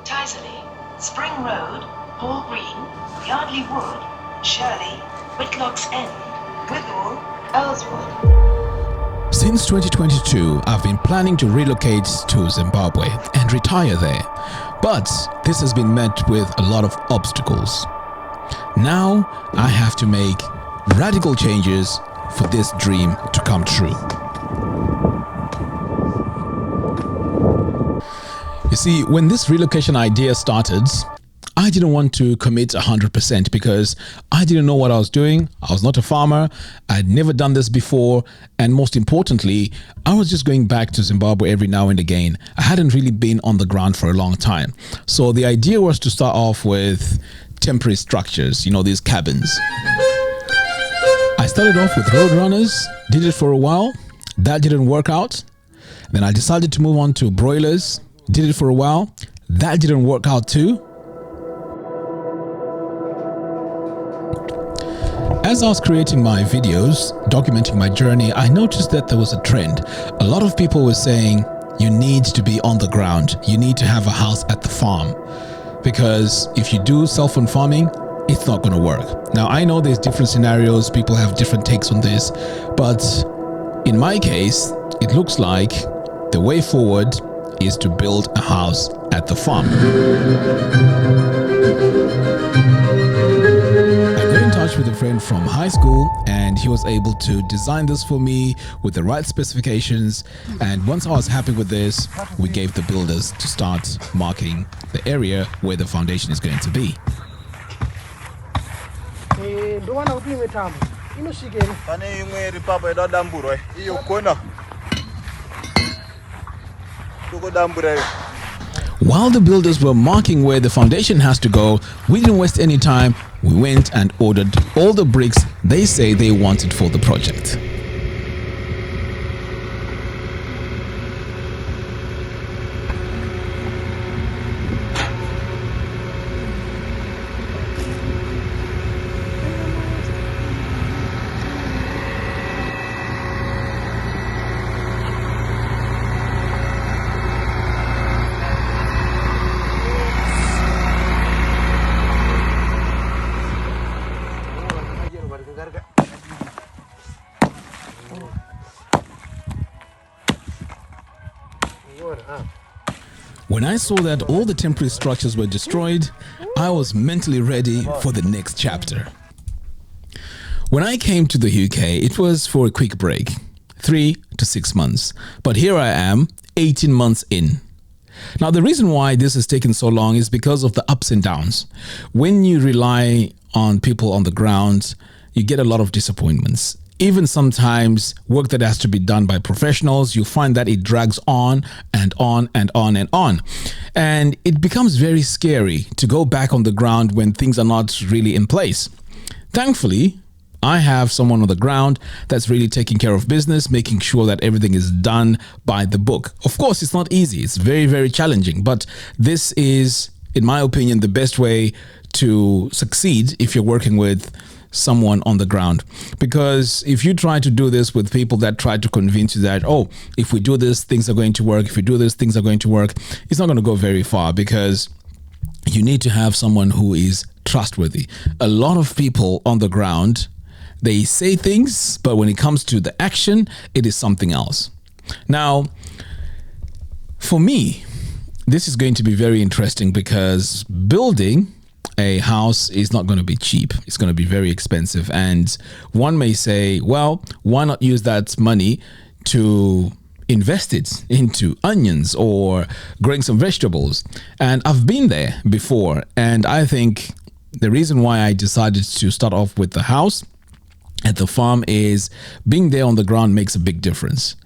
Tyseley, Spring Road, Hall Green, Yardley Wood, Shirley, Whitlock's End, Withall, Earlswood. Since 2022, I've been planning to relocate to Zimbabwe and retire there, but this has been met with a lot of obstacles. Now I have to make radical changes for this dream to come true. You see, when this relocation idea started, I didn't want to commit 100% because I didn't know what I was doing. I was not a farmer. I'd never done this before. And most importantly, I was just going back to Zimbabwe every now and again. I hadn't really been on the ground for a long time. So the idea was to start off with temporary structures, these cabins. I started off with roadrunners, did it for a while. That didn't work out. Then I decided to move on to broilers, did it for a while. That didn't work out too. As I was creating my videos, documenting my journey, I noticed that there was a trend. A lot of people were saying, you need to be on the ground. You need to have a house at the farm. Because if you do self-owned farming, it's not going to work. Now, I know there's different scenarios. People have different takes on this. But in my case, it looks like the way forward is to build a house at the farm. With a friend from high school, and he was able to design this for me with the right specifications. And once I was happy with this, we gave the builders to start marking the area where the foundation is going to be. While the builders were marking where the foundation has to go, we didn't waste any time. We went and ordered all the bricks they say they wanted for the project. When I saw that all the temporary structures were destroyed, I was mentally ready for the next chapter. When I came to the UK, it was for a quick break, 3 to 6 months. But here I am, 18 months in. Now, the reason why this has taken so long is because of the ups and downs. When you rely on people on the ground, you get a lot of disappointments. Even sometimes work that has to be done by professionals, you find that it drags on and on and on and on. And it becomes very scary to go back on the ground when things are not really in place. Thankfully, I have someone on the ground that's really taking care of business, making sure that everything is done by the book. Of course, it's not easy. It's very, very challenging. But this is, in my opinion, the best way to succeed if you're working with someone on the ground. Because if you try to do this with people that try to convince you that, oh, if we do this, things are going to work. If we do this, things are going to work. It's not going to go very far because you need to have someone who is trustworthy. A lot of people on the ground, they say things, but when it comes to the action, it is something else. Now, for me, this is going to be very interesting because building a house is not going to be cheap. It's going to be very expensive. And one may say, well, why not use that money to invest it into onions or growing some vegetables? And I've been there before. And I think the reason why I decided to start off with the house at the farm is being there on the ground makes a big difference.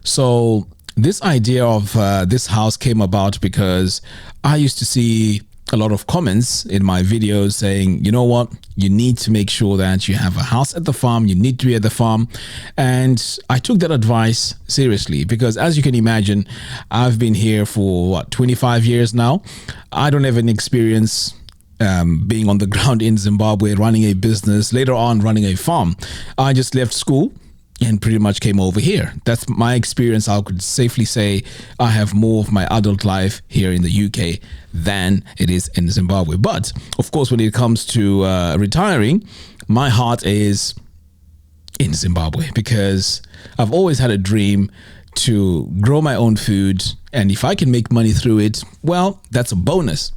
So this idea of this house came about because I used to see a lot of comments in my videos saying, you know what, you need to make sure that you have a house at the farm. You need to be at the farm. And I took that advice seriously because, as you can imagine, I've been here for 25 years now. I don't have any experience being on the ground in Zimbabwe, running a business, later on running a farm. I just left school and pretty much came over here. That's my experience. I could safely say I have more of my adult life here in the UK than it is in Zimbabwe. But of course, when it comes to retiring, my heart is in Zimbabwe because I've always had a dream to grow my own food. And if I can make money through it, well, that's a bonus.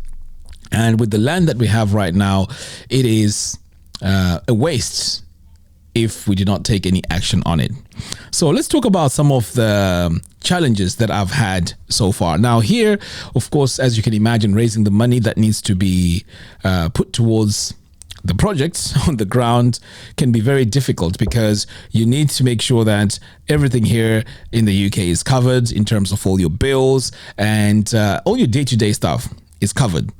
And with the land that we have right now, it is a waste if we do not take any action on it. So let's talk about some of the challenges that I've had so far. Now here, of course, as you can imagine, raising the money that needs to be put towards the projects on the ground can be very difficult because you need to make sure that everything here in the UK is covered in terms of all your bills and all your day-to-day stuff is covered.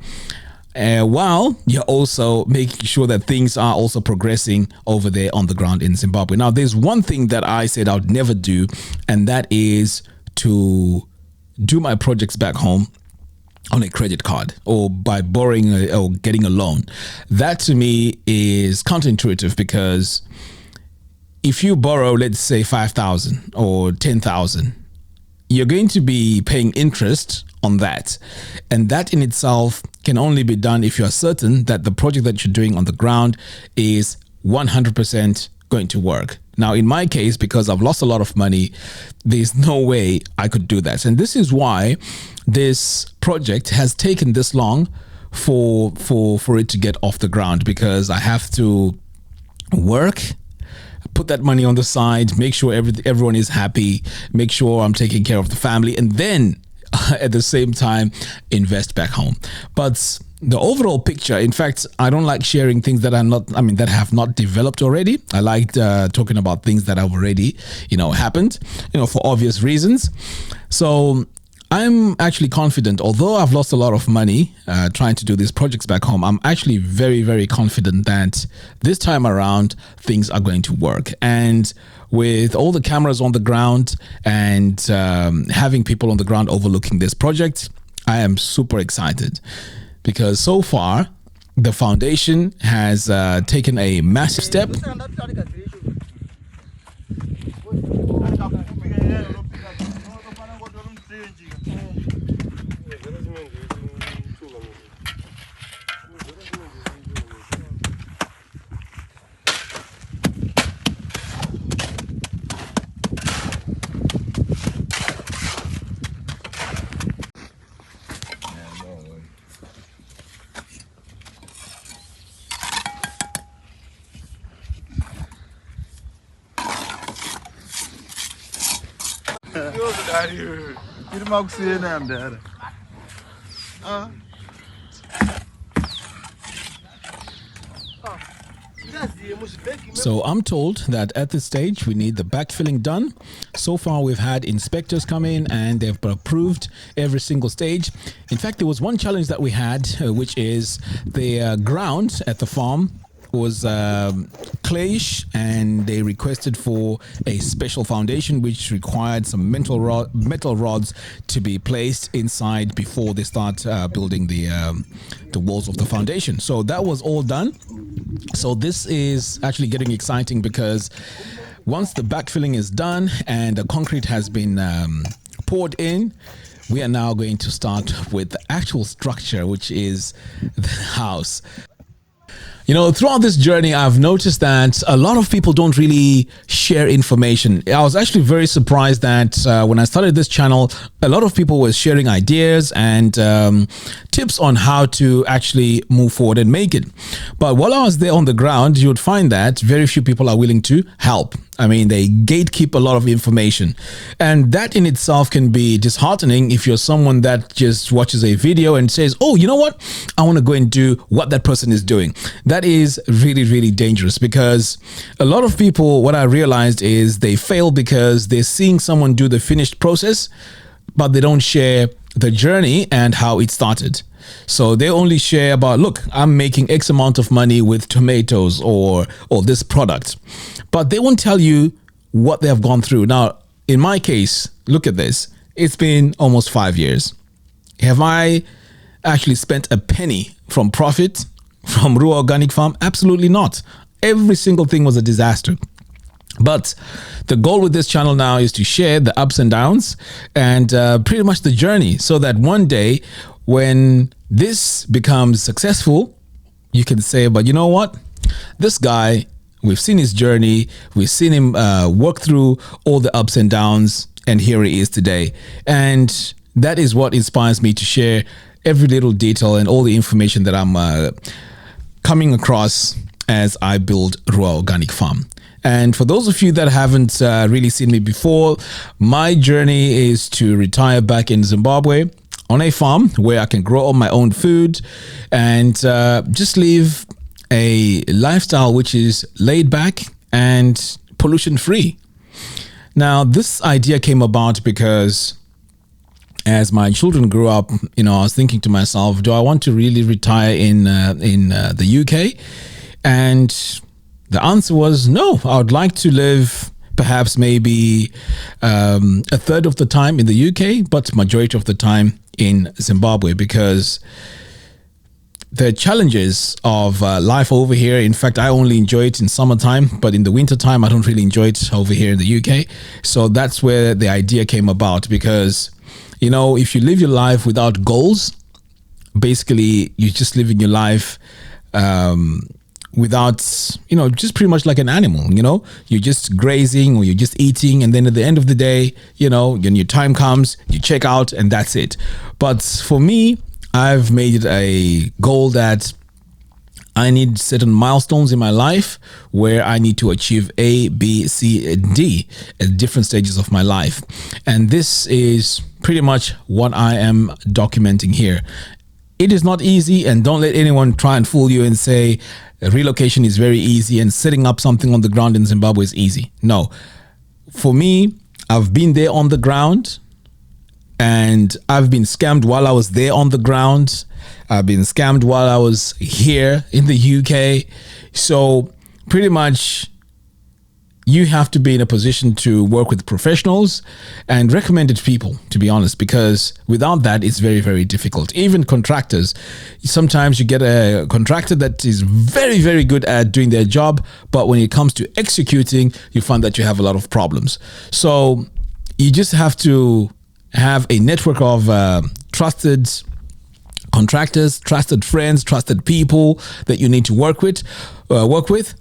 While you're also making sure that things are also progressing over there on the ground in Zimbabwe. Now, there's one thing that I said I would never do, and that is to do my projects back home on a credit card or by borrowing or getting a loan. That to me is counterintuitive because if you borrow, let's say 5,000 or 10,000, you're going to be paying interest on that. And that in itself can only be done if you are certain that the project that you're doing on the ground is 100% going to work. Now, in my case, because I've lost a lot of money, there's no way I could do that. And this is why this project has taken this long for it to get off the ground, because I have to work, put that money on the side, make sure everyone is happy, make sure I'm taking care of the family, and then at the same time invest back home. But the overall picture, in fact, I don't like sharing things that that have not developed already. I like talking about things that have already, happened, for obvious reasons. So I'm actually confident, although I've lost a lot of money trying to do these projects back home, I'm actually very, very confident that this time around things are going to work. And with all the cameras on the ground and having people on the ground overlooking this project, I am super excited because so far the foundation has taken a massive step. So I'm told that at this stage we need the backfilling done. So far we've had inspectors come in and they've approved every single stage. In fact, there was one challenge that we had, which is the ground at the farm was clayish, and they requested for a special foundation which required some metal rods to be placed inside before they start building the walls of the foundation. So that was all done. So this is actually getting exciting because once the backfilling is done and the concrete has been poured in, we are now going to start with the actual structure, which is the house. Throughout this journey, I've noticed that a lot of people don't really share information. I was actually very surprised that when I started this channel, a lot of people were sharing ideas and tips on how to actually move forward and make it. But while I was there on the ground, you would find that very few people are willing to help. They gatekeep a lot of information. And that in itself can be disheartening if you're someone that just watches a video and says, oh, you know what? I want to go and do what that person is doing. That is really, really dangerous because a lot of people, what I realized is they fail because they're seeing someone do the finished process, but they don't share the journey and how it started. So they only share about, look, I'm making X amount of money with tomatoes or this product, but they won't tell you what they have gone through. Now, in my case, look at this. It's been almost 5 years. Have I actually spent a penny from profit from Ruwa Organic Farm? Absolutely not. Every single thing was a disaster. But the goal with this channel now is to share the ups and downs and pretty much the journey, so that one day when this becomes successful, you can say, but you know what? This guy, we've seen his journey, we've seen him work through all the ups and downs, and here he is today. And that is what inspires me to share every little detail and all the information that I'm coming across as I build Ruwa Organic Farm. And for those of you that haven't really seen me before, my journey is to retire back in Zimbabwe on a farm where I can grow all my own food and just live a lifestyle which is laid back and pollution free. Now, this idea came about because as my children grew up, I was thinking to myself, do I want to really retire in the UK? And the answer was no. I would like to live perhaps maybe a third of the time in the UK, but majority of the time in Zimbabwe, because the challenges of life over here, in fact, I only enjoy it in summertime, but in the wintertime, I don't really enjoy it over here in the UK. So that's where the idea came about, because, if you live your life without goals, basically you're just living your life without, just pretty much like an animal, you're just grazing or you're just eating. And then at the end of the day, when your time comes, you check out and that's it. But for me, I've made it a goal that I need certain milestones in my life where I need to achieve A, B, C, and D at different stages of my life. And this is pretty much what I am documenting here. It is not easy, and don't let anyone try and fool you and say relocation is very easy and setting up something on the ground in Zimbabwe is easy. No. For me, I've been there on the ground, and I've been scammed while I was there on the ground. I've been scammed while I was here in the UK. So pretty much you have to be in a position to work with professionals and recommended people, to be honest, because without that, it's very, very difficult. Even contractors, sometimes you get a contractor that is very, very good at doing their job, but when it comes to executing, you find that you have a lot of problems. So you just have to have a network of trusted contractors, trusted friends, trusted people that you need to work with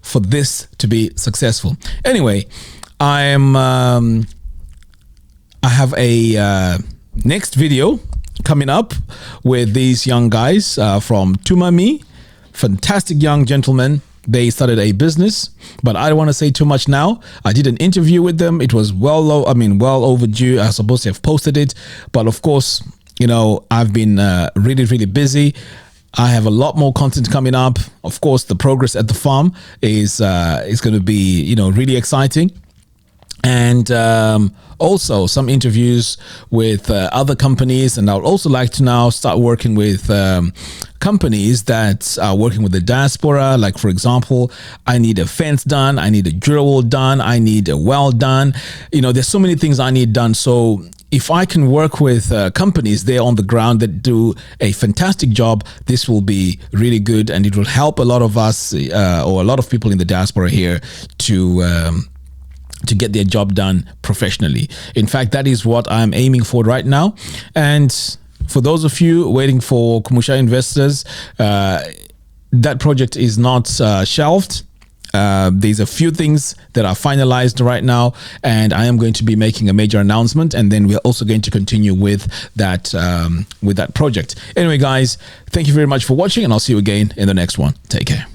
for this to be successful. Anyway, I have a next video coming up with these young guys from Tumami, fantastic young gentlemen. They started a business, but I don't want to say too much now. I did an interview with them. It was well overdue. I was supposed to have posted it, but of course, I've been really, really busy. I have a lot more content coming up. Of course, the progress at the farm is going to be, really exciting. And also some interviews with other companies. And I would also like to now start working with companies that are working with the diaspora. Like, for example, I need a fence done. I need a drill done. I need a well done. There's so many things I need done. So if I can work with companies there on the ground that do a fantastic job, this will be really good, and it will help a lot of us or a lot of people in the diaspora here to get their job done professionally. In fact, that is what I'm aiming for right now. And for those of you waiting for Kumusha investors, that project is not shelved. There's a few things that are finalized right now, and I am going to be making a major announcement, and then we're also going to continue with that project. Anyway, guys, thank you very much for watching, and I'll see you again in the next one. Take care.